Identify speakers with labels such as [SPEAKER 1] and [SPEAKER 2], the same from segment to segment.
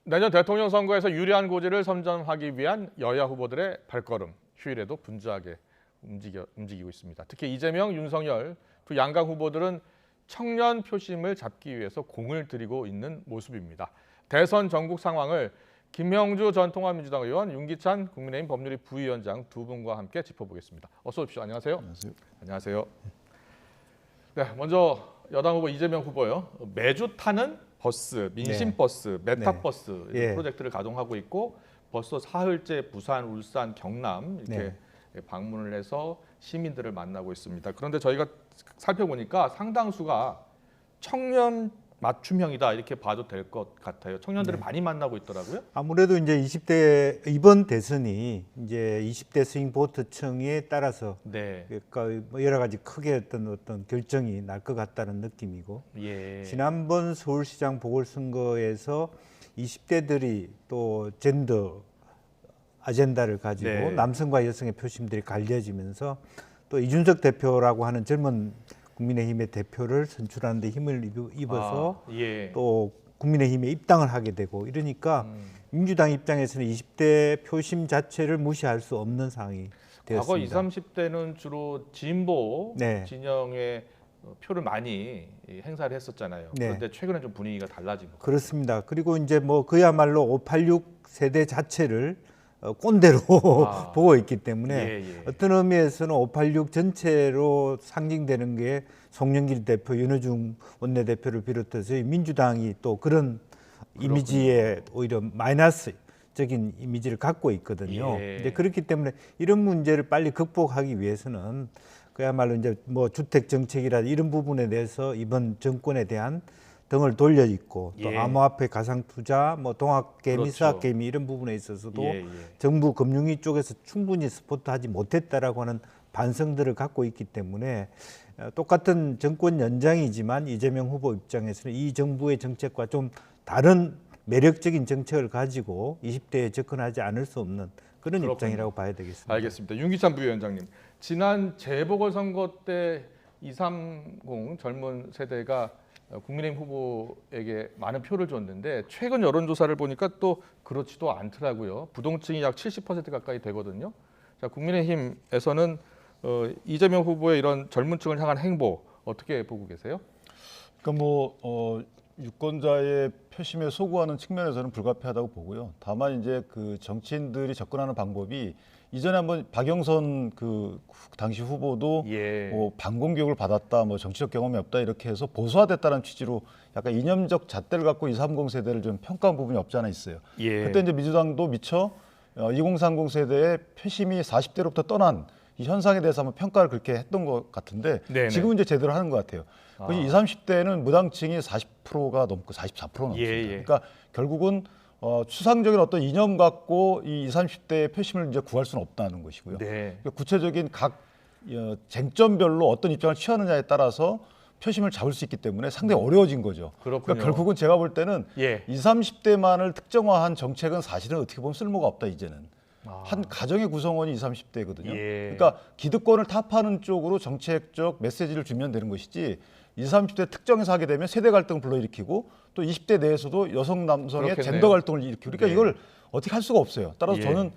[SPEAKER 1] 내년 대통령 선거에서 유리한 고지를 선점하기 위한 여야 후보들의 발걸음, 휴일에도 분주하게 움직이고 있습니다. 특히 이재명, 윤석열 두 양강 후보들은 청년 표심을 잡기 위해서 공을 들이고 있는 모습입니다. 대선 전국 상황을 김명주 전 통합민주당 의원, 윤기찬 국민의힘 법률위 부위원장 두 분과 함께 짚어보겠습니다. 어서 오십시오. 안녕하세요.
[SPEAKER 2] 안녕하세요.
[SPEAKER 1] 안녕하세요. 네, 먼저 여당 후보 이재명 후보요. 매주 타는 버스, 민심버스, 메타버스 프로젝트를 가동하고 있고 벌써 사흘째 부산, 울산, 경남 이렇게 방문을 해서 시민들을 만나고 있습니다. 그런데 저희가 살펴보니까 상당수가 청년 맞춤형이다 이렇게 봐도 될 것 같아요. 청년들을 많이 만나고 있더라고요.
[SPEAKER 2] 아무래도 이제 20대 이번 대선이 이제 20대 스윙 보트층에 따라서 그러니까 뭐 여러 가지 크게 어떤 결정이 날 것 같다는 느낌이고 지난번 서울시장 보궐선거에서 20대들이 또 젠더 아젠다를 가지고 남성과 여성의 표심들이 갈려지면서 또 이준석 대표라고 하는 젊은 국민의힘의 대표를 선출하는 데 힘을 입어서 또 국민의힘에 입당을 하게 되고 이러니까 민주당 입장에서는 20대 표심 자체를 무시할 수 없는 상황이 되었습니다.
[SPEAKER 1] 과거 20, 30대는 주로 진보 진영의 표를 많이 행사를 했었잖아요. 그런데 최근에 좀 분위기가 달라진 것 같아요.
[SPEAKER 2] 그렇습니다. 그리고 이제 뭐 그야말로 586 세대 자체를 꼰대로 보고 있기 때문에 어떤 의미에서는 586 전체로 상징되는 게 송영길 대표, 윤호중 원내대표를 비롯해서 민주당이 또 그런 이미지에 오히려 마이너스적인 이미지를 갖고 있거든요. 이제 그렇기 때문에 이런 문제를 빨리 극복하기 위해서는 그야말로 이제 뭐 주택 정책이라든지 이런 부분에 대해서 이번 정권에 대한 등을 돌려 있고 또 암호화폐 가상 투자, 뭐 동학개미, 스학개미 이런 부분에 있어서도 정부 금융위 쪽에서 충분히 스포트하지 못했다라고 하는 반성들을 갖고 있기 때문에 똑같은 정권 연장이지만 이재명 후보 입장에서는 이 정부의 정책과 좀 다른 매력적인 정책을 가지고 20대에 접근하지 않을 수 없는 그런 입장이라고 봐야 되겠습니다.
[SPEAKER 1] 알겠습니다. 윤기찬 부위원장님, 지난 재보궐선거 때 230 젊은 세대가 국민의힘 후보에게 많은 표를 줬는데 최근 여론조사를 보니까 또 그렇지도 않더라고요. 부동층이 약 70% 가까이 되거든요. 자, 국민의힘에서는 이재명 후보의 이런 젊은층을 향한 행보 어떻게 보고 계세요?
[SPEAKER 3] 그러니까 뭐 유권자의 표심에 소구하는 측면에서는 불가피하다고 보고요. 다만 이제 그 정치인들이 접근하는 방법이 이전에 한번 박영선 그 당시 후보도 뭐 반공 교육을 받았다, 뭐 정치적 경험이 없다 이렇게 해서 보수화됐다는 취지로 약간 이념적 잣대를 갖고 230 세대를 좀 평가한 부분이 없지 않아 있어요. 그때 이제 민주당도 미처 2030 세대의 표심이 40대로부터 떠난 이 현상에 대해서 한번 평가를 그렇게 했던 것 같은데 지금은 이제 제대로 하는 것 같아요. 20, 30대는 무당층이 40%가 넘고 44%가 넘습니다. 그러니까 결국은 추상적인 어떤 이념 갖고 이 20, 30대의 표심을 이제 구할 수는 없다는 것이고요. 그러니까 구체적인 각 쟁점별로 어떤 입장을 취하느냐에 따라서 표심을 잡을 수 있기 때문에 상당히 어려워진 거죠. 그러니까 결국은 제가 볼 때는 20, 30대만을 특정화한 정책은 사실은 어떻게 보면 쓸모가 없다 이제는. 한 가정의 구성원이 20, 30대거든요. 그러니까 기득권을 타파하는 쪽으로 정책적 메시지를 주면 되는 것이지 20, 30대 특정해서 하게 되면 세대 갈등을 불러일으키고 또 20대 내에서도 여성, 남성의 젠더 갈등을 일으키고 그러니까 이걸 어떻게 할 수가 없어요. 따라서 저는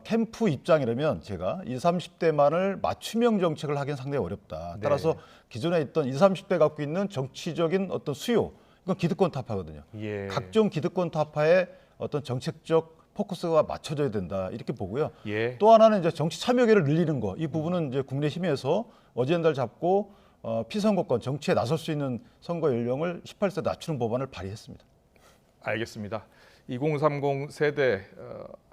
[SPEAKER 3] 캠프 입장이라면 제가 20, 30대만을 맞춤형 정책을 하기는 상당히 어렵다. 따라서 기존에 있던 20, 30대 갖고 있는 정치적인 어떤 수요 이건 기득권 타파거든요. 각종 기득권 타파의 어떤 정책적 포커스가 맞춰져야 된다 이렇게 보고요. 또 하나는 이제 정치 참여계를 늘리는 거. 이 부분은 이제 국민의힘에서 어젠다를 잡고 피선거권 정치에 나설 수 있는 선거 연령을 18세 낮추는 법안을 발의했습니다.
[SPEAKER 1] 알겠습니다. 2030 세대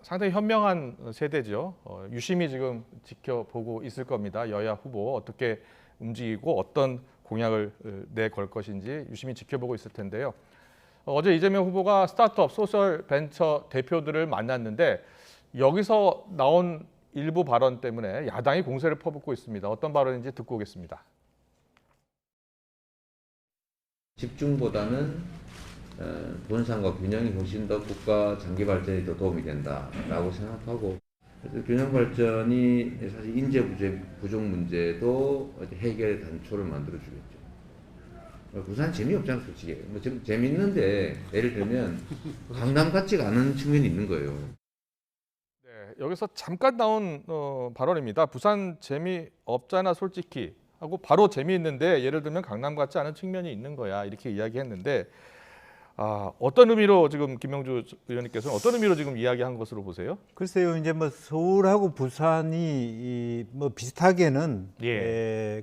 [SPEAKER 1] 상당히 현명한 세대죠. 유심히 지금 지켜보고 있을 겁니다. 여야 후보 어떻게 움직이고 어떤 공약을 내걸 것인지 유심히 지켜보고 있을 텐데요. 어제 이재명 후보가 스타트업, 소셜 벤처 대표들을 만났는데 여기서 나온 일부 발언 때문에 야당이 공세를 퍼붓고 있습니다. 어떤 발언인지 듣고 오겠습니다.
[SPEAKER 4] 집중보다는 분산과 균형이 훨씬 더 국가 장기 발전에 더 도움이 된다라고 생각하고 균형 발전이 사실 인재 부족 문제도 해결의 단초를 만들어 주겠죠. 부산 재미없잖아 솔직히. 뭐 좀 재밌는데 예를 들면 강남 같지가 않은 측면이 있는 거예요.
[SPEAKER 1] 네, 여기서 잠깐 나온 발언입니다. 부산 재미없잖아 솔직히 하고 바로 재미있는데 예를 들면 강남 같지 않은 측면이 있는 거야 이렇게 이야기했는데 어떤 의미로 지금 김명주 의원님께서는 어떤 의미로 지금 이야기한 것으로 보세요?
[SPEAKER 2] 글쎄요, 이제 뭐 서울하고 부산이 뭐 비슷하게는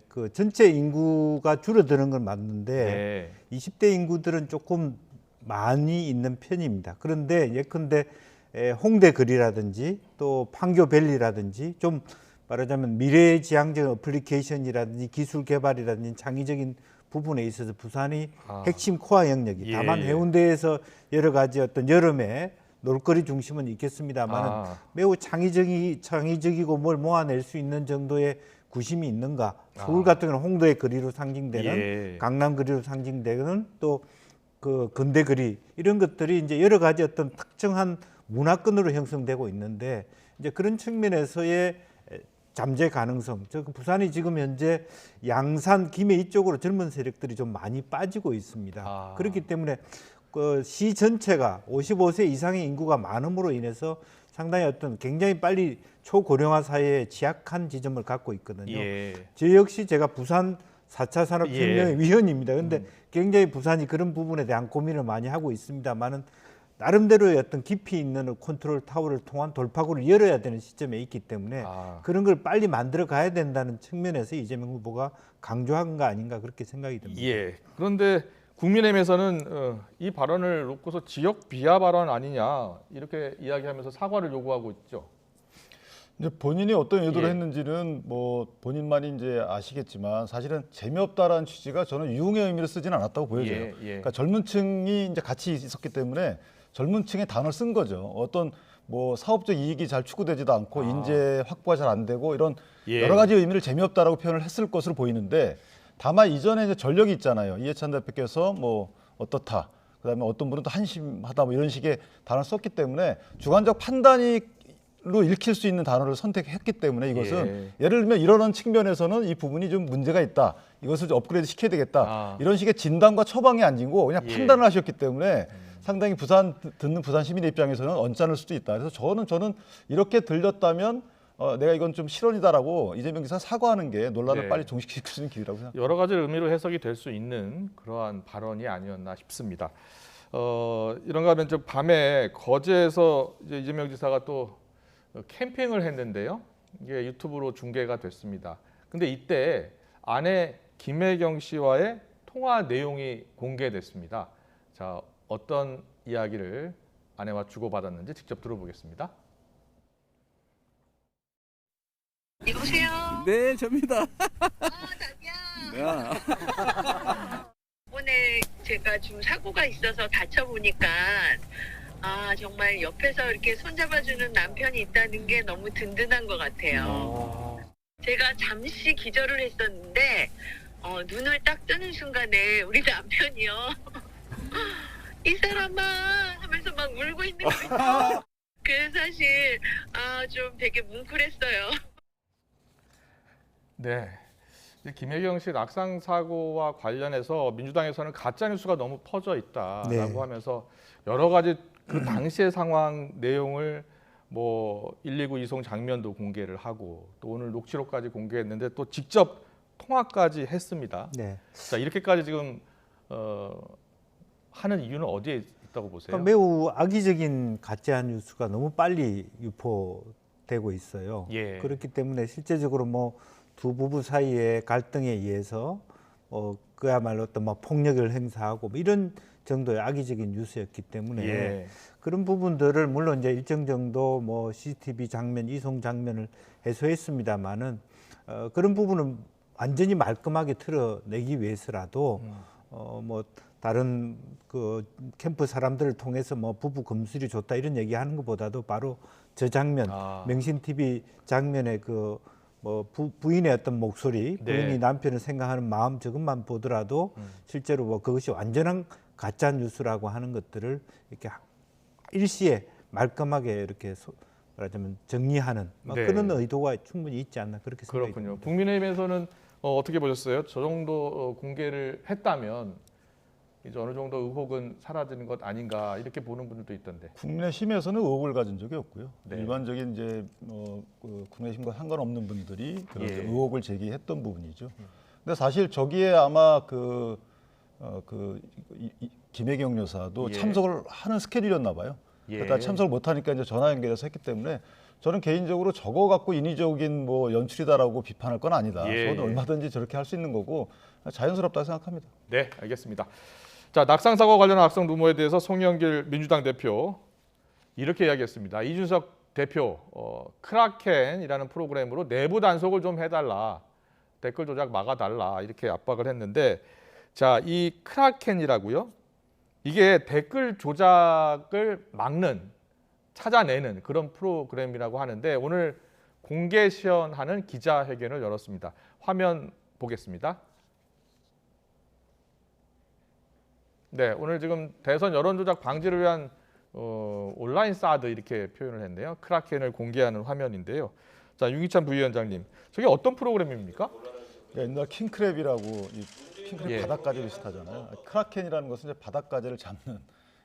[SPEAKER 2] 그 전체 인구가 줄어드는 건 맞는데 20대 인구들은 조금 많이 있는 편입니다. 그런데 예컨대 홍대 거리라든지 또 판교밸리라든지 좀 말하자면 미래지향적 어플리케이션이라든지 기술 개발이라든지 창의적인 부분에 있어서 부산이 핵심 코어 영역이 다만 해운대에서 여러 가지 어떤 여름에 놀거리 중심은 있겠습니다만 매우 창의적이고 뭘 모아낼 수 있는 정도의 구심이 있는가. 서울 같은 경우는 홍대의 거리로 상징되는 강남 거리로 상징되는 또 그 근대 거리 이런 것들이 이제 여러 가지 어떤 특정한 문화권으로 형성되고 있는데 이제 그런 측면에서의 잠재 가능성. 부산이 지금 현재 양산, 김해 이쪽으로 젊은 세력들이 좀 많이 빠지고 있습니다. 그렇기 때문에 그 시 전체가 55세 이상의 인구가 많음으로 인해서 상당히 어떤 굉장히 빨리 초고령화 사회에 취약한 지점을 갖고 있거든요. 저 역시 제가 부산 4차 산업혁명의 위원입니다. 그런데 굉장히 부산이 그런 부분에 대한 고민을 많이 하고 있습니다만은 나름대로의 어떤 깊이 있는 컨트롤 타워를 통한 돌파구를 열어야 되는 시점에 있기 때문에 그런 걸 빨리 만들어 가야 된다는 측면에서 이재명 후보가 강조한 거 아닌가 그렇게 생각이 듭니다.
[SPEAKER 1] 그런데 국민의힘에서는 이 발언을 놓고서 지역 비하 발언 아니냐 이렇게 이야기하면서 사과를 요구하고 있죠.
[SPEAKER 3] 이제 본인이 어떤 의도를 했는지는 뭐 본인만이 이제 아시겠지만 사실은 재미없다라는 취지가 저는 유흥의 의미를 쓰지는 않았다고 보여져요. 그러니까 젊은 층이 이제 같이 있었기 때문에 젊은 층의 단어를 쓴 거죠. 어떤 뭐 사업적 이익이 잘 추구되지도 않고 인재 확보가 잘 안 되고 이런 여러 가지 의미를 재미없다라고 표현을 했을 것으로 보이는데 다만 이전에 이제 전력이 있잖아요. 이해찬 대표께서 뭐 어떻다. 그다음에 어떤 분은 또 한심하다 뭐 이런 식의 단어를 썼기 때문에 주관적 판단이 로 읽힐 수 있는 단어를 선택했기 때문에 이것은 예를 들면 이런 측면에서는 이 부분이 좀 문제가 있다. 이것을 좀 업그레이드 시켜야 되겠다. 이런 식의 진단과 처방이 아니고 그냥 판단을 하셨기 때문에 상당히 듣는 부산 시민의 입장에서는 언짢을 수도 있다. 그래서 저는 이렇게 들렸다면 내가 이건 좀 실언이다라고 이재명 지사가 사과하는 게 논란을 빨리 종식시킬 수 있는 길이라고 생각합니다.
[SPEAKER 1] 여러 가지 의미로 해석이 될 수 있는 그러한 발언이 아니었나 싶습니다. 이런가 하면 좀 밤에 거제에서 이제 이재명 지사가 또 캠핑을 했는데요. 이게 유튜브로 중계가 됐습니다. 근데 이때 아내 김혜경 씨와의 통화 내용이 공개됐습니다. 자, 어떤 이야기를 아내와 주고받았는지 직접 들어보겠습니다.
[SPEAKER 5] 여보세요?
[SPEAKER 6] 네, 접니다.
[SPEAKER 5] 자기야. 오늘 제가 좀 사고가 있어서 다쳐보니까 정말 옆에서 이렇게 손잡아주는 남편이 있다는 게 너무 든든한 것 같아요. 제가 잠시 기절을 했었는데 눈을 딱 뜨는 순간에 우리 남편이요. 이 사람아 하면서 막 울고 있는 거예요. 그래서 사실 좀 되게 뭉클했어요.
[SPEAKER 1] 네. 김혜경 씨 낙상 사고와 관련해서 민주당에서는 가짜 뉴스가 너무 퍼져 있다라고 하면서 여러 가지 그 당시의 상황 내용을 뭐 119 이송 장면도 공개를 하고 또 오늘 녹취록까지 공개했는데 또 직접 통화까지 했습니다. 자, 이렇게까지 지금 하는 이유는 어디에 있다고 보세요?
[SPEAKER 2] 그러니까 매우 악의적인 가짜 뉴스가 너무 빨리 유포되고 있어요. 그렇기 때문에 실제적으로 뭐 두 부부 사이의 갈등에 의해서 그야말로 어떤 뭐 폭력을 행사하고 뭐 이런 정도의 악의적인 뉴스였기 때문에 그런 부분들을 물론 이제 일정 정도 뭐 CCTV 장면, 이송 장면을 해소했습니다만은 그런 부분은 완전히 말끔하게 틀어내기 위해서라도 뭐 다른 그 캠프 사람들을 통해서 뭐 부부 금술이 좋다 이런 얘기하는 것보다도 바로 저 장면, 명신 TV 장면의 그 뭐 부인의 어떤 목소리, 부인이 남편을 생각하는 마음 저것만 보더라도 실제로 뭐 그것이 완전한 가짜 뉴스라고 하는 것들을 이렇게 일시에 말끔하게 이렇게 말하자면 정리하는 그런 의도가 충분히 있지 않나 그렇게 생각이 듭니다.
[SPEAKER 1] 국민의힘에서는 어떻게 보셨어요? 저 정도 공개를 했다면 이제 어느 정도 의혹은 사라지는 것 아닌가 이렇게 보는 분들도 있던데.
[SPEAKER 3] 국민의힘에서는 의혹을 가진 적이 없고요.
[SPEAKER 1] 네.
[SPEAKER 3] 일반적인 이제 그 국민의힘과 상관없는 분들이 그런
[SPEAKER 1] 예.
[SPEAKER 3] 의혹을 제기했던 부분이죠. 근데 사실 저기에 아마 김혜경 여사도
[SPEAKER 1] 예.
[SPEAKER 3] 참석을 하는 스케줄이었나 봐요.
[SPEAKER 1] 예.
[SPEAKER 3] 그러다 참석을 못하니까 이제 전화 연결해서 했기 때문에 저는 개인적으로 저거 갖고 인위적인 뭐 연출이다라고 비판할 건 아니다.
[SPEAKER 1] 예,
[SPEAKER 3] 저는
[SPEAKER 1] 예.
[SPEAKER 3] 얼마든지 저렇게 할 수 있는 거고 자연스럽다고 생각합니다.
[SPEAKER 1] 네, 알겠습니다. 자, 낙상 사고 관련한 악성 루머에 대해서 송영길 민주당 대표 이렇게 이야기했습니다. 이준석 대표 크라켄이라는 프로그램으로 내부 단속을 좀 해달라, 댓글 조작 막아달라 이렇게 압박을 했는데, 자, 이 크라켄이라고요? 이게 댓글 조작을 막는, 찾아내는 그런 프로그램이라고 하는데 오늘 공개 시연하는 기자회견을 열었습니다. 화면 보겠습니다. 네, 오늘 지금 대선 여론조작 방지를 위한 온라인 사드 이렇게 표현을 했네요. 크라켄을 공개하는 화면인데요. 자, 윤기찬 부위원장님, 저게 어떤 프로그램입니까?
[SPEAKER 3] 옛날 킹크랩이라고 이 킹크랩
[SPEAKER 1] 예.
[SPEAKER 3] 바닷가재 비슷하잖아요. 크라켄이라는 것은 이제 바닷가재를 잡는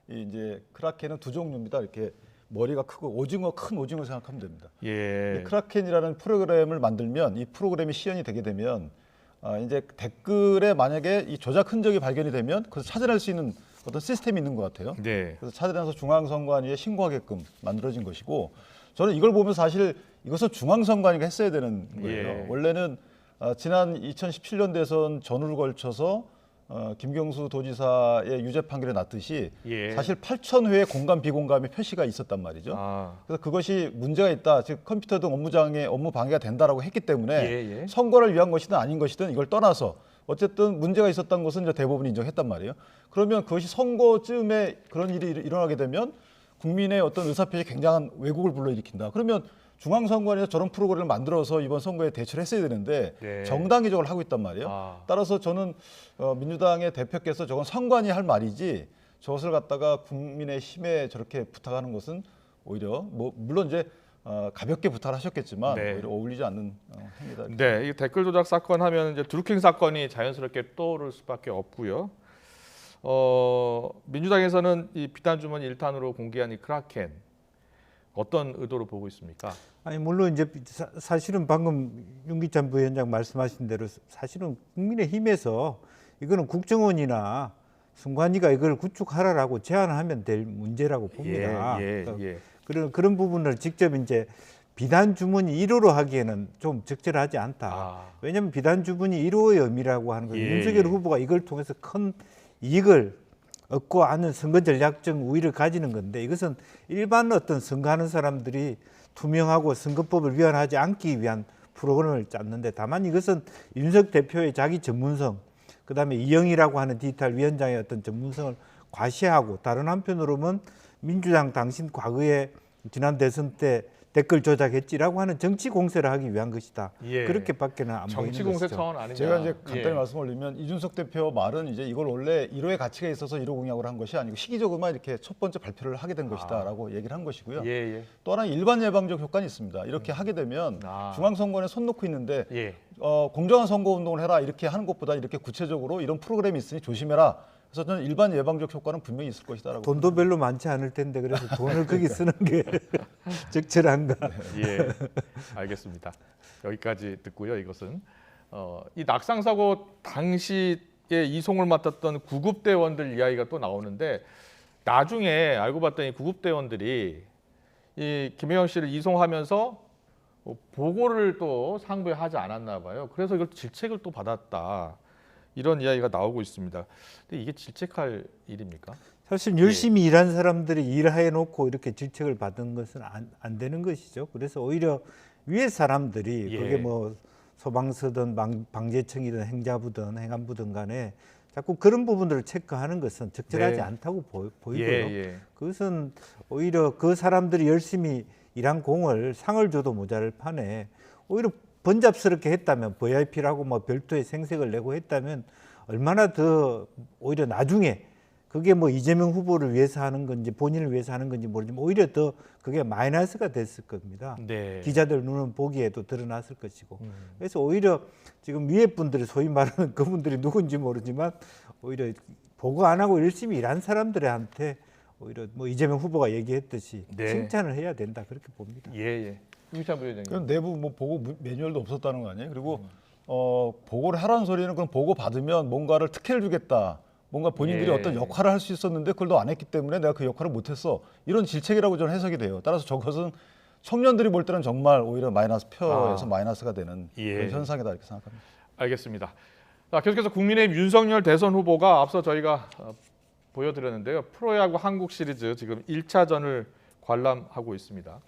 [SPEAKER 3] 이제 크라켄은 두 종류입니다. 이렇게 머리가 크고 오징어, 큰 오징어 생각하면 됩니다.
[SPEAKER 1] 예.
[SPEAKER 3] 이 크라켄이라는 프로그램을 만들면 이 프로그램이 시연이 되게 되면 이제 댓글에 만약에 이 조작 흔적이 발견이 되면 그래서 찾아낼 수 있는 어떤 시스템이 있는 것 같아요.
[SPEAKER 1] 네.
[SPEAKER 3] 그래서 찾아내서 중앙선관위에 신고하게끔 만들어진 것이고, 저는 이걸 보면서 사실 이것은 중앙선관위가 했어야 되는 거예요.
[SPEAKER 1] 예.
[SPEAKER 3] 원래는 지난 2017년 대선 전후를 걸쳐서 김경수 도지사의 유죄 판결이 났듯이
[SPEAKER 1] 예.
[SPEAKER 3] 사실 8,000회의 공감 비공감의 표시가 있었단 말이죠.
[SPEAKER 1] 아.
[SPEAKER 3] 그래서 그것이 문제가 있다, 즉 컴퓨터 등 업무 방해가 된다라고 했기 때문에
[SPEAKER 1] 예, 예.
[SPEAKER 3] 선거를 위한 것이든 아닌 것이든 이걸 떠나서 어쨌든 문제가 있었던 것은 이제 대부분 인정했단 말이에요. 그러면 그것이 선거쯤에 그런 일이 일어나게 되면 국민의 어떤 의사표시에 굉장한 왜곡을 불러일으킨다. 그러면 중앙선관위에서 저런 프로그램을 만들어서 이번 선거에 대처를 했어야 되는데
[SPEAKER 1] 네.
[SPEAKER 3] 정당이 저걸 하고 있단 말이에요.
[SPEAKER 1] 아.
[SPEAKER 3] 따라서 저는 민주당의 대표께서 저건 선관위 할 말이지 저것을 갖다가 국민의힘에 저렇게 부탁하는 것은 오히려 뭐 물론 이제 가볍게 부탁을 하셨겠지만
[SPEAKER 1] 네.
[SPEAKER 3] 오히려 어울리지 않는 행위다.
[SPEAKER 1] 네, 이 댓글 조작 사건 하면 이제 드루킹 사건이 자연스럽게 떠오를 수밖에 없고요. 민주당에서는 이 비단 주머니 1탄으로 공개한 이 크라켄 어떤 의도로 보고 있습니까?
[SPEAKER 2] 아니 물론 이제 사실은 방금 윤기찬 부위원장 말씀하신 대로 사실은 국민의힘에서 이거는 국정원이나 선관위가 이걸 구축하라라고 제안하면 될 문제라고 봅니다. 그런 부분을 직접 이제 비단 주머니 1호로 하기에는 좀 적절하지 않다. 왜냐하면 비단 주머니 1호의 의미라고 하는 건 윤석열 후보가 이걸 통해서 큰 이익을 얻고 하는 선거 전략적 우위를 가지는 건데, 이것은 일반 어떤 선거하는 사람들이 투명하고 선거법을 위반하지 않기 위한 프로그램을 짰는데, 다만 이것은 윤석 대표의 자기 전문성, 그다음에 이영희라고 하는 디지털 위원장의 어떤 전문성을 과시하고, 다른 한편으로는 민주당 당신 과거에 지난 대선 때 댓글 조작했지라고 하는 정치 공세를 하기 위한 것이다. 그렇게밖에는 안 보이는
[SPEAKER 1] 정치 공세
[SPEAKER 2] 것이죠.
[SPEAKER 1] 차원 아니냐.
[SPEAKER 3] 제가 이제 간단히 말씀 올리면 이준석 대표 말은 이제 이걸 원래 1호의 가치가 있어서 1호 공약을 한 것이 아니고 시기적으로만 이렇게 첫 번째 발표를 하게 된 것이다라고 얘기를 한 것이고요. 또 하나 일반 예방적 효과는 있습니다. 이렇게 하게 되면 중앙선관위에 손 놓고 있는데 공정한 선거운동을 해라 이렇게 하는 것보다 이렇게 구체적으로 이런 프로그램이 있으니 조심해라. 그래서 저는 일반 예방적 효과는 분명히 있을 것이다라고.
[SPEAKER 2] 돈도 별로 많지 않을 텐데 그래서 돈을 거기 쓰는 게 적절한가?
[SPEAKER 1] 예, 알겠습니다. 여기까지 듣고요. 이것은 이 낙상 사고 당시에 이송을 맡았던 구급대원들 이야기가 또 나오는데, 나중에 알고 봤더니 구급대원들이 이 김혜영 씨를 이송하면서 보고를 또 상부에 하지 않았나 봐요. 그래서 이걸 질책을 또 받았다. 이런 이야기가 나오고 있습니다. 근데 이게 질책할 일입니까?
[SPEAKER 2] 사실 열심히 일한 사람들이 일해 놓고 이렇게 질책을 받은 것은 안 되는 것이죠. 그래서 오히려 위에 사람들이 그게 뭐 소방서든 방재청이든 행자부든 행안부든 간에 자꾸 그런 부분들을 체크하는 것은 적절하지 않다고 보이고요. 그것은 오히려 그 사람들이 열심히 일한 공을 상을 줘도 모자랄 판에 오히려 번잡스럽게 했다면, VIP라고 뭐 별도의 생색을 내고 했다면 얼마나 더 오히려 나중에 그게 뭐 이재명 후보를 위해서 하는 건지 본인을 위해서 하는 건지 모르지만 오히려 더 그게 마이너스가 됐을 겁니다. 기자들 눈은 보기에도 드러났을 것이고. 그래서 오히려 지금 위에 분들이 소위 말하는 그분들이 누군지 모르지만 오히려 보고 안 하고 열심히 일한 사람들한테 오히려 뭐 이재명 후보가 얘기했듯이
[SPEAKER 1] 네.
[SPEAKER 2] 칭찬을 해야 된다 그렇게 봅니다.
[SPEAKER 1] 예. 유기찬 부회장님.
[SPEAKER 3] 그럼 내부 뭐 보고 매뉴얼도 없었다는 거 아니에요? 그리고 보고를 하라는 소리는 그럼 보고 받으면 뭔가를 특혜를 주겠다. 뭔가 본인들이
[SPEAKER 1] 예.
[SPEAKER 3] 어떤 역할을 할 수 있었는데 그걸 너 안 했기 때문에 내가 그 역할을 못했어. 이런 질책이라고 저는 해석이 돼요. 따라서 저것은 청년들이 볼 때는 정말 오히려 마이너스 표에서 마이너스가 되는 그런 현상이다 이렇게 생각합니다.
[SPEAKER 1] 알겠습니다. 자, 계속해서 국민의힘 윤석열 대선 후보가 앞서 저희가 보여드렸는데요. 프로야구 한국 시리즈 지금 1차전을 관람하고 있습니다.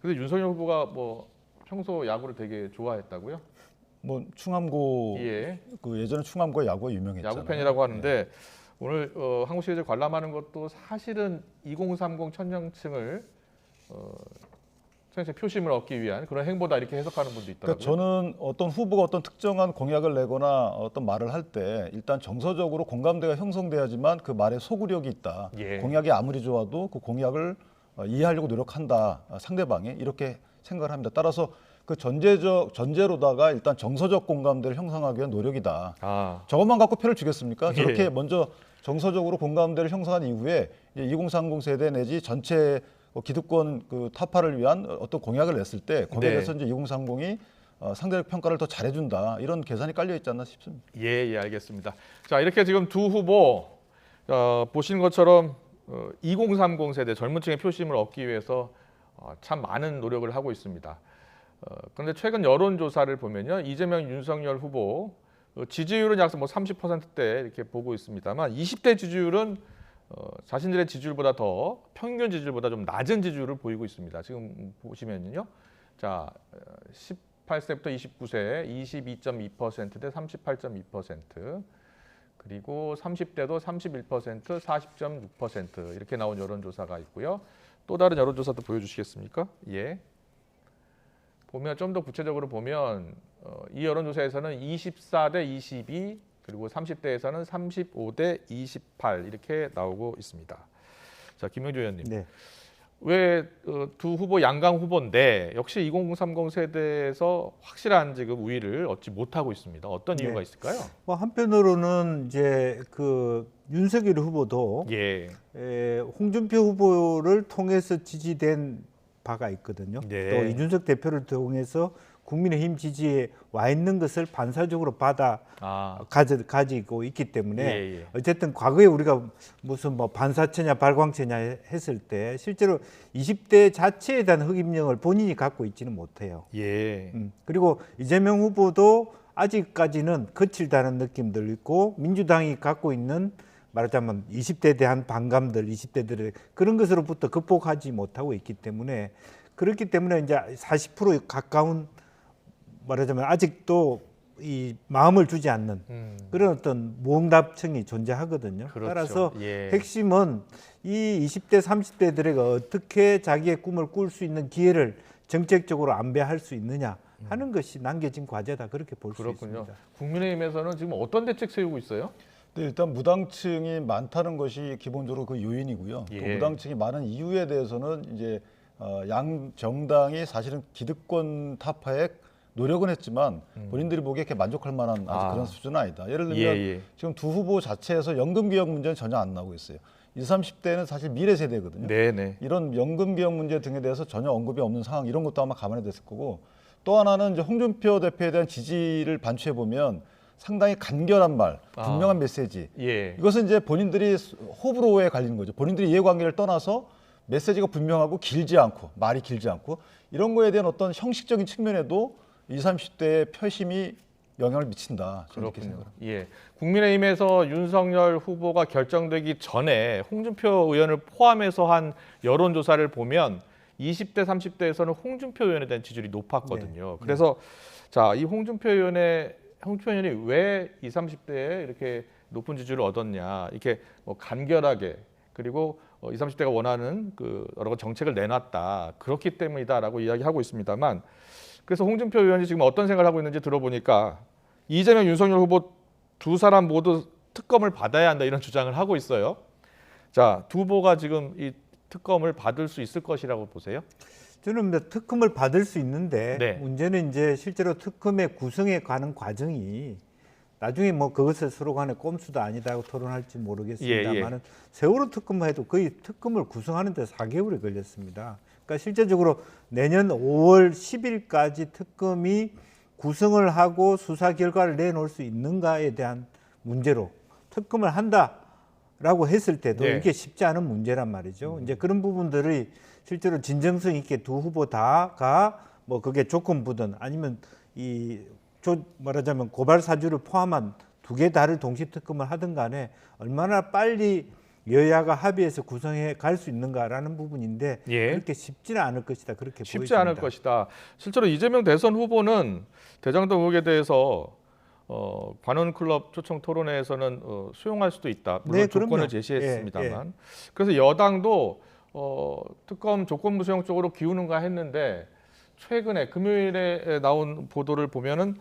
[SPEAKER 1] 근데 윤석열 후보가 뭐 평소 야구를 되게 좋아했다고요?
[SPEAKER 3] 뭐 충암고
[SPEAKER 1] 예.
[SPEAKER 3] 그 예전에 충암고 야구가 유명했잖아요.
[SPEAKER 1] 야구 팬이라고 하는데 오늘 한국 시리즈 관람하는 것도 사실은 2030 천년층을 천년층 표심을 얻기 위한 그런 행보다 이렇게 해석하는 분도 있더라고요.
[SPEAKER 3] 그러니까 저는 어떤 후보가 어떤 특정한 공약을 내거나 어떤 말을 할 때 일단 정서적으로 공감대가 형성돼야지만 그 말에 소구력이 있다.
[SPEAKER 1] 예.
[SPEAKER 3] 공약이 아무리 좋아도 그 공약을 이해하려고 노력한다. 상대방이 이렇게 생각을 합니다. 따라서 그 전제로다가 일단 정서적 공감대를 형성하기 위한 노력이다. 저것만 갖고 표를 주겠습니까? 저렇게
[SPEAKER 1] 예.
[SPEAKER 3] 먼저 정서적으로 공감대를 형성한 이후에 2030 세대 내지 전체 기득권 그 타파를 위한 어떤 공약을 냈을 때 거기에 대해서 이제 2030이 상대적 평가를 더 잘해준다 이런 계산이 깔려 있지 않나 싶습니다.
[SPEAKER 1] 예, 알겠습니다. 자, 이렇게 지금 두 후보 보시는 것처럼 2030 세대 젊은 층의 표심을 얻기 위해서 참 많은 노력을 하고 있습니다. 그런데 최근 여론조사를 보면요, 이재명, 윤석열 후보 지지율은 약 30%대 이렇게 보고 있습니다만 20대 지지율은 자신들의 지지율보다 더 평균 지지율보다 좀 낮은 지지율을 보이고 있습니다. 지금 보시면요, 자 18세부터 29세 22.2% 대 38.2%, 그리고 30대도 31%, 40.6% 이렇게 나온 여론조사가 있고요. 또 다른 여론조사도 보여주시겠습니까? 예. 보면 좀 더 구체적으로 보면 이 여론조사에서는 24대 22 그리고 30대에서는 35대 28 이렇게 나오고 있습니다. 자, 김명주 의원님.
[SPEAKER 2] 네.
[SPEAKER 1] 왜 두 후보 양강 후보인데 역시 2030 세대에서 확실한 지금 우위를 얻지 못하고 있습니다. 어떤 이유가 있을까요?
[SPEAKER 2] 뭐 한편으로는 이제 그 윤석열 후보도
[SPEAKER 1] 예.
[SPEAKER 2] 홍준표 후보를 통해서 지지된 바가 있거든요.
[SPEAKER 1] 네.
[SPEAKER 2] 또 이준석 대표를 통해서 국민의힘 지지에 와 있는 것을 반사적으로 받아 가지고 있기 때문에 어쨌든 과거에 우리가 무슨 뭐 반사체냐 발광체냐 했을 때 실제로 20대 자체에 대한 흑임령을 본인이 갖고 있지는 못해요.
[SPEAKER 1] 예.
[SPEAKER 2] 그리고 이재명 후보도 아직까지는 거칠다는 느낌들 있고 민주당이 갖고 있는 말하자면 20대에 대한 반감들, 20대들의 그런 것으로부터 극복하지 못하고 있기 때문에 그렇기 때문에 이제 40%에 가까운 말하자면 아직도 이 마음을 주지 않는 그런 어떤 무응답층이 존재하거든요.
[SPEAKER 1] 그렇죠.
[SPEAKER 2] 따라서 핵심은 이 20대, 30대들에게 어떻게 자기의 꿈을 꿀 수 있는 기회를 정책적으로 안배할 수 있느냐 하는 것이 남겨진 과제다 그렇게 볼 수 있습니다.
[SPEAKER 1] 국민의힘에서는 지금 어떤 대책 세우고 있어요?
[SPEAKER 3] 네, 일단 무당층이 많다는 것이 기본적으로 그 요인이고요. 또 무당층이 많은 이유에 대해서는 이제 양 정당이 사실은 기득권 타파에 노력은 했지만 본인들이 보기에 이렇게 만족할 만한 아직 그런 수준은 아니다. 예를 들면 지금 두 후보 자체에서 연금개혁 문제는 전혀 안 나오고 있어요. 20, 30대는 사실 미래 세대거든요.
[SPEAKER 1] 네네.
[SPEAKER 3] 이런 연금개혁 문제 등에 대해서 전혀 언급이 없는 상황 이런 것도 아마 감안해 됐을 거고 또 하나는 이제 홍준표 대표에 대한 지지를 반추해 보면 상당히 간결한 말, 분명한 메시지. 이것은 이제 본인들이 호불호에 갈리는 거죠. 본인들이 이해관계를 떠나서 메시지가 분명하고 길지 않고 말이 길지 않고 이런 거에 대한 어떤 형식적인 측면에도 20, 30대의 표심이 영향을 미친다.
[SPEAKER 1] 그렇군요. 국민의힘에서 윤석열 후보가 결정되기 전에 홍준표 의원을 포함해서 한 여론조사를 보면 20대, 30대에서는 홍준표 의원에 대한 지지율이 높았거든요. 그래서 자, 이 홍준표 의원이 왜 20, 30대에 이렇게 높은 지지율을 얻었냐, 이렇게 뭐 간결하게 그리고 20, 30대가 원하는 그 여러 정책을 내놨다. 그렇기 때문이다라고 이야기하고 있습니다만, 그래서 홍준표 의원이 지금 어떤 생각을 하고 있는지 들어보니까 이재명, 윤석열 후보 두 사람 모두 특검을 받아야 한다 이런 주장을 하고 있어요. 자, 두 후보가 지금 이 특검을 받을 수 있을 것이라고 보세요?
[SPEAKER 2] 저는 특검을 받을 수 있는데 문제는 이제 실제로 특검의 구성에 가는 과정이 나중에 뭐 그것을 서로 간에 꼼수도 아니다고 토론할지 모르겠습니다만은 세월호 특검만 해도 거의 특검을 구성하는 데 4개월이 걸렸습니다. 그러니까 실제적으로 내년 5월 10일까지 특검이 구성을 하고 수사 결과를 내놓을 수 있는가에 대한 문제로 특검을 한다라고 했을 때도 이게 쉽지 않은 문제란 말이죠. 이제 그런 부분들이 실제로 진정성 있게 두 후보 다가 뭐 그게 조건부든 아니면 말하자면 고발 사주를 포함한 두 개 다를 동시 특검을 하든 간에 얼마나 빨리 여야가 합의해서 구성해 갈 수 있는가라는 부분인데 그렇게 쉽지는 않을 것이다. 그렇게
[SPEAKER 1] 쉽지
[SPEAKER 2] 보입니다.
[SPEAKER 1] 않을 것이다. 실제로 이재명 대선 후보는 대장동 의혹에 대해서 관훈 클럽 초청 토론회에서는 수용할 수도 있다. 물론 조건을 제시했습니다만. 그래서 여당도 특검 조건부 수용 쪽으로 기우는가 했는데 최근에 금요일에 나온 보도를 보면은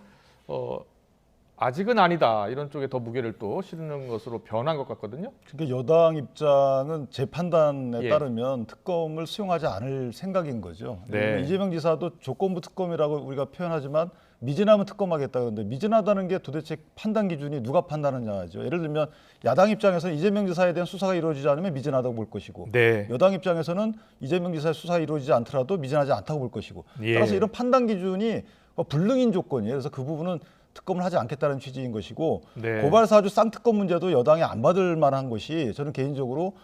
[SPEAKER 1] 아직은 아니다 이런 쪽에 더 무게를 또 실는 것으로 변한 것 같거든요.
[SPEAKER 3] 그러니까 여당 입장은 제 판단에 따르면 특검을 수용하지 않을 생각인 거죠. 이재명 지사도 조건부 특검이라고 우리가 표현하지만 미진하면 특검하겠다 그러는데 미진하다는 게 도대체 판단 기준이 누가 판단하느냐죠. 예를 들면 야당 입장에서는 이재명 지사에 대한 수사가 이루어지지 않으면 미진하다고 볼 것이고 여당 입장에서는 이재명 지사의 수사가 이루어지지 않더라도 미진하지 않다고 볼 것이고 따라서 이런 판단 기준이 불능인 조건이에요. 그래서 그 부분은 특검을 하지 않겠다는 취지인 것이고 고발 사주 쌍특검 문제도 여당이 안 받을 만한 것이 저는 개인적으로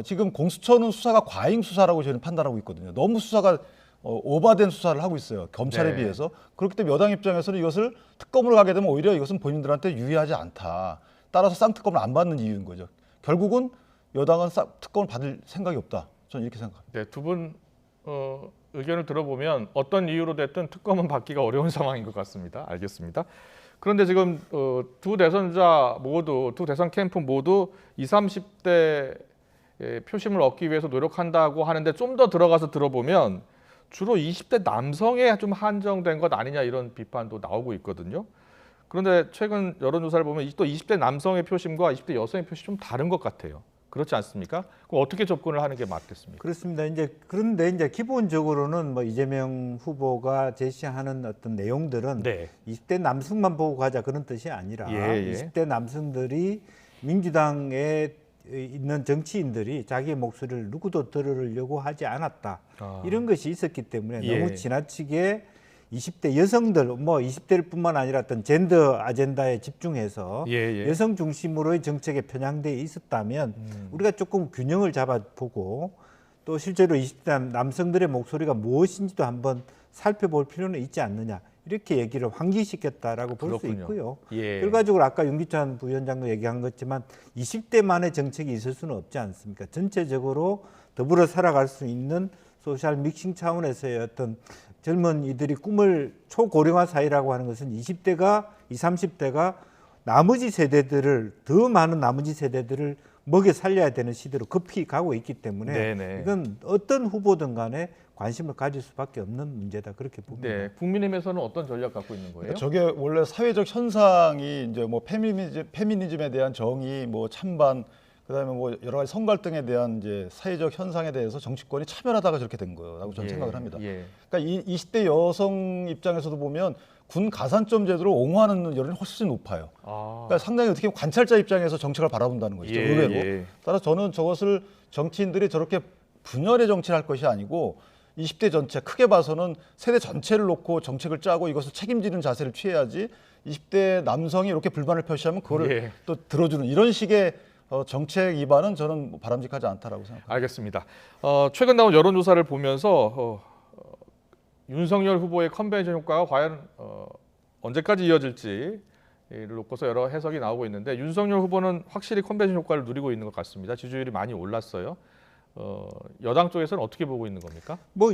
[SPEAKER 3] 지금 공수처는 수사가 과잉 수사라고 저는 판단하고 있거든요. 너무 수사가 오바된 수사를 하고 있어요. 검찰에 비해서. 그렇기 때문에 여당 입장에서는 이것을 특검으로 가게 되면 오히려 이것은 본인들한테 유리하지 않다. 따라서 쌍특검을 안 받는 이유인 거죠. 결국은 여당은 특검을 받을 생각이 없다. 저는 이렇게 생각합니다.
[SPEAKER 1] 네, 두 분 의견을 들어보면 어떤 이유로 됐든 특검은 받기가 어려운 상황인 것 같습니다. 알겠습니다. 그런데 지금 두 대선자 모두, 두 대선 캠프 모두 20, 30대 표심을 얻기 위해서 노력한다고 하는데 좀 더 들어가서 들어보면 주로 20대 남성에 좀 한정된 것 아니냐 이런 비판도 나오고 있거든요. 그런데 최근 여론조사를 보면 또 20대 남성의 표심과 20대 여성의 표심이 좀 다른 것 같아요. 그렇지 않습니까? 그럼 어떻게 접근을 하는 게 맞겠습니까?
[SPEAKER 2] 그렇습니다. 그런데 기본적으로는 뭐 이재명 후보가 제시하는 어떤 내용들은 20대 남성만 보고 가자 그런 뜻이 아니라 20대 남성들이 민주당에 있는 정치인들이 자기의 목소리를 누구도 들으려고 하지 않았다. 이런 것이 있었기 때문에 너무 지나치게 20대 여성들, 뭐 20대일 뿐만 아니라 어떤 젠더 아젠다에 집중해서 여성 중심으로의 정책에 편향되어 있었다면 우리가 조금 균형을 잡아보고 또 실제로 20대 남성들의 목소리가 무엇인지도 한번 살펴볼 필요는 있지 않느냐. 이렇게 얘기를 환기시켰다라고 볼 수 있고요. 결과적으로 아까 윤기찬 부위원장도 얘기한 것지만 20대만의 정책이 있을 수는 없지 않습니까? 전체적으로 더불어 살아갈 수 있는 소셜 믹싱 차원에서의 어떤 젊은이들이 꿈을 초고령화 사회라고 하는 것은 20대가 20, 30대가 나머지 세대들을 더 많은 나머지 세대들을 먹여 살려야 되는 시대로 급히 가고 있기 때문에 이건 어떤 후보든 간에 관심을 가질 수밖에 없는 문제다 그렇게 봅니다.
[SPEAKER 1] 국민의힘에서는 어떤 전략 갖고 있는 거예요?
[SPEAKER 3] 저게 원래 사회적 현상이 이제 뭐 페미니즘에 대한 정의, 뭐 찬반, 그다음에 뭐 여러 가지 성갈등에 대한 이제 사회적 현상에 대해서 정치권이 차별하다가 저렇게 된 거라고 저는 생각을 합니다. 그러니까 이 20대 여성 입장에서도 보면 군 가산점 제도를 옹호하는 여론이 훨씬 높아요. 그러니까 상당히 어떻게 보면 관찰자 입장에서 정책을 바라본다는 것이죠. 의외로. 따라서 저는 저것을 정치인들이 저렇게 분열의 정치를 할 것이 아니고 20대 전체 크게 봐서는 세대 전체를 놓고 정책을 짜고 이것을 책임지는 자세를 취해야지 20대 남성이 이렇게 불만을 표시하면 그거를 또 들어주는 이런 식의 정책 위반은 저는 바람직하지 않다라고 생각합니다.
[SPEAKER 1] 알겠습니다. 최근 나온 여론조사를 보면서 윤석열 후보의 컨벤션 효과가 과연 언제까지 이어질지를 놓고서 여러 해석이 나오고 있는데 윤석열 후보는 확실히 컨벤션 효과를 누리고 있는 것 같습니다. 지지율이 많이 올랐어요. 여당 쪽에서는 어떻게 보고 있는 겁니까?
[SPEAKER 2] 뭐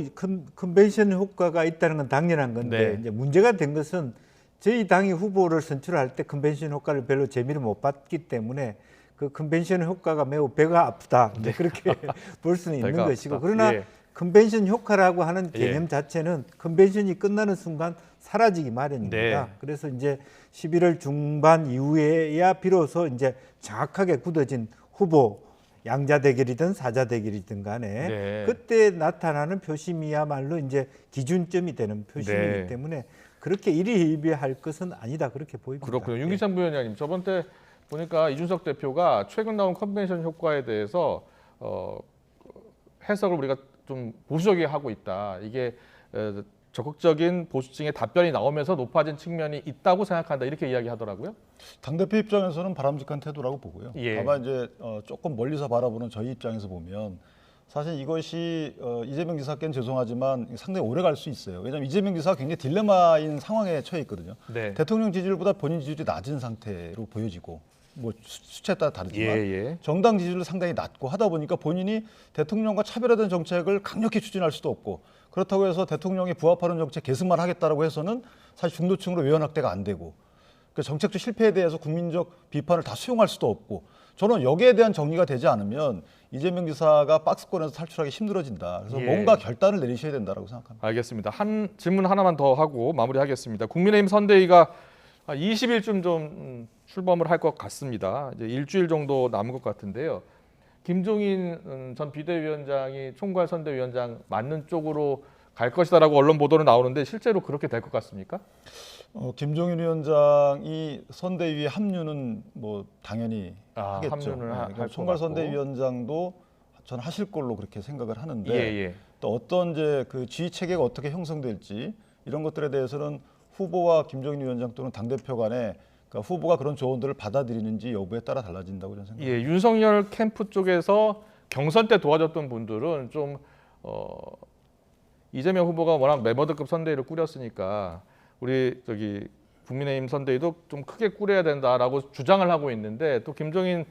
[SPEAKER 2] 컨벤션 효과가 있다는 건 당연한 건데 이제 문제가 된 것은 저희 당이 후보를 선출할 때 컨벤션 효과를 별로 재미를 못 봤기 때문에 그 컨벤션 효과가 매우 배가 아프다 그렇게 볼 수는 있는 것이고 그러나 컨벤션 효과라고 하는 개념 자체는 컨벤션이 끝나는 순간 사라지기 마련입니다. 그래서 이제 11월 중반 이후에야 비로소 이제 정확하게 굳어진 후보 양자 대결이든 사자 대결이든 간에 그때 나타나는 표심이야말로 이제 기준점이 되는 표심이기 때문에 그렇게 일희일비할 것은 아니다 그렇게 보입니다.
[SPEAKER 1] 그렇군요. 윤기찬 부위원장님, 저번 때 보니까 이준석 대표가 최근 나온 컨벤션 효과에 대해서 해석을 우리가 좀 보수적이게 하고 있다. 이게 적극적인 보수층의 답변이 나오면서 높아진 측면이 있다고 생각한다. 이렇게 이야기하더라고요.
[SPEAKER 3] 당대표 입장에서는 바람직한 태도라고 보고요.
[SPEAKER 1] 예.
[SPEAKER 3] 다만 이제 조금 멀리서 바라보는 저희 입장에서 보면 사실 이것이 이재명 지사께는 죄송하지만 상당히 오래 갈 수 있어요. 왜냐하면 이재명 지사가 굉장히 딜레마인 상황에 처해 있거든요.
[SPEAKER 1] 네.
[SPEAKER 3] 대통령 지지율보다 본인 지지율이 낮은 상태로 보여지고 뭐 수치에 따라 다르지만
[SPEAKER 1] 예.
[SPEAKER 3] 정당 지지율도 상당히 낮고 하다 보니까 본인이 대통령과 차별화된 정책을 강력히 추진할 수도 없고 그렇다고 해서 대통령이 부합하는 정책 계승만 하겠다라고 해서는 사실 중도층으로 외연 확대가 안 되고 그 정책적 실패에 대해서 국민적 비판을 다 수용할 수도 없고 저는 여기에 대한 정리가 되지 않으면 이재명 지사가 박스권에서 탈출하기 힘들어진다. 그래서
[SPEAKER 1] 예.
[SPEAKER 3] 뭔가 결단을 내리셔야 된다라고 생각합니다.
[SPEAKER 1] 알겠습니다. 한 질문 하나만 더 하고 마무리하겠습니다. 국민의힘 선대위가 20일쯤 좀 출범을 할 것 같습니다. 이제 일주일 정도 남은 것 같은데요. 김종인 전 비대위원장이 총괄 선대위원장 맞는 쪽으로 갈 것이다라고 언론 보도는 나오는데 실제로 그렇게 될 것 같습니까?
[SPEAKER 3] 김종인 위원장이 선대위에 합류는 뭐 당연히 하겠죠.
[SPEAKER 1] 합류를 할
[SPEAKER 3] 그러니까
[SPEAKER 1] 것
[SPEAKER 3] 총괄
[SPEAKER 1] 같고.
[SPEAKER 3] 선대위원장도 저는 하실 걸로 그렇게 생각을 하는데
[SPEAKER 1] 예.
[SPEAKER 3] 또 어떤 이제 그 지휘 체계가 어떻게 형성될지 이런 것들에 대해서는 후보와 김종인 위원장 또는 당 대표 간에 그러니까 후보가 그런 조언들을 받아들이는지 여부에 따라 달라진다고 저는 생각합니다.
[SPEAKER 1] 예, 윤석열 캠프 쪽에서 경선 때 도와줬던 분들은 좀 이재명 후보가 워낙 메머드급 선대위를 꾸렸으니까 우리 국민의힘 선대위도 좀 크게 꾸려야 된다라고 주장을 하고 있는데 또 김종인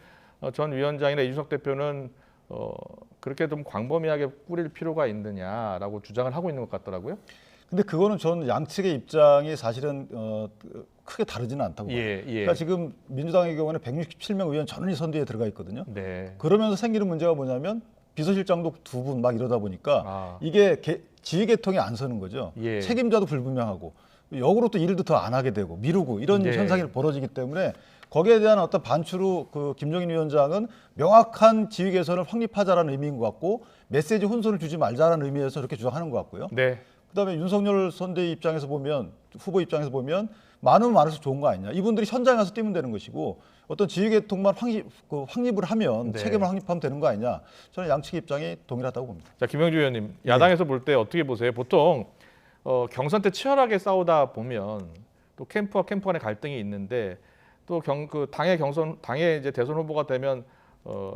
[SPEAKER 1] 전 위원장이나 이준석 대표는 그렇게 좀 광범위하게 꾸릴 필요가 있느냐라고 주장을 하고 있는 것 같더라고요.
[SPEAKER 3] 근데 그거는 저는 양측의 입장이 사실은 크게 다르지는 않다고 봐요.
[SPEAKER 1] 예.
[SPEAKER 3] 그러니까 지금 민주당의 경우는 167명 의원 전원이 선대위에 들어가 있거든요.
[SPEAKER 1] 네.
[SPEAKER 3] 그러면서 생기는 문제가 뭐냐면 비서실장도 2분 막 이러다 보니까 이게 지휘 계통이 안 서는 거죠.
[SPEAKER 1] 예.
[SPEAKER 3] 책임자도 불분명하고 역으로 또 일도 더 안 하게 되고 미루고 이런
[SPEAKER 1] 네.
[SPEAKER 3] 현상이 벌어지기 때문에 거기에 대한 어떤 반추로 그 김종인 위원장은 명확한 지휘 개선을 확립하자라는 의미인 것 같고 메시지 혼선을 주지 말자라는 의미에서 그렇게 주장하는 것 같고요.
[SPEAKER 1] 네.
[SPEAKER 3] 그다음에 윤석열 선대위 입장에서 보면 후보 입장에서 보면 많으면 많을수록 좋은 거 아니냐. 이분들이 현장에 가서 뛰면 되는 것이고 어떤 지휘 계통만 확립을 하면
[SPEAKER 1] 네.
[SPEAKER 3] 책임을 확립하면 되는 거 아니냐. 저는 양측 입장이 동일하다고 봅니다.
[SPEAKER 1] 자, 김영주 의원님, 야당에서 볼 때 어떻게 보세요? 보통 경선 때 치열하게 싸우다 보면 또 캠프와 캠프 간의 갈등이 있는데 또 당의 이제 대선 후보가 되면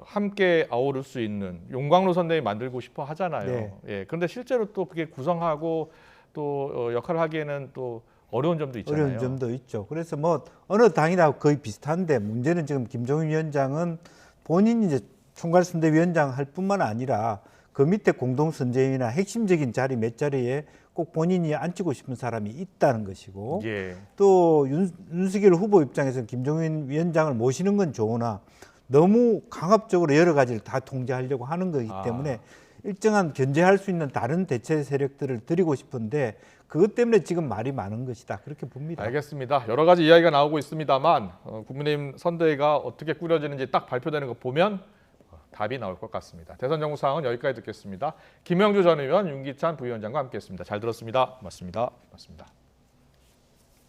[SPEAKER 1] 함께 아우를 수 있는 용광로 선대위 만들고 싶어 하잖아요.
[SPEAKER 2] 네.
[SPEAKER 1] 예. 그런데 실제로 또 그게 구성하고 또 역할을 하기에는 또 어려운 점도 있잖아요.
[SPEAKER 2] 어려운 점도 있죠. 그래서 뭐 어느 당이나 거의 비슷한데 문제는 지금 김종인 위원장은 본인이 이제 총괄선대위원장 할 뿐만 아니라 그 밑에 공동선대위나 핵심적인 자리 몇 자리에 꼭 본인이 앉히고 싶은 사람이 있다는 것이고
[SPEAKER 1] 예.
[SPEAKER 2] 또 윤석열 후보 입장에서는 김종인 위원장을 모시는 건 좋으나 너무 강압적으로 여러 가지를 다 통제하려고 하는 거기 때문에 일정한 견제할 수 있는 다른 대체 세력들을 드리고 싶은데 그것 때문에 지금 말이 많은 것이다. 그렇게 봅니다.
[SPEAKER 1] 알겠습니다. 여러 가지 이야기가 나오고 있습니다만 국민의힘 선대위가 어떻게 꾸려지는지 딱 발표되는 거 보면 답이 나올 것 같습니다. 대선 정부 상황은 여기까지 듣겠습니다. 김영주 전 의원, 윤기찬 부위원장과 함께했습니다. 잘 들었습니다. 고맙습니다.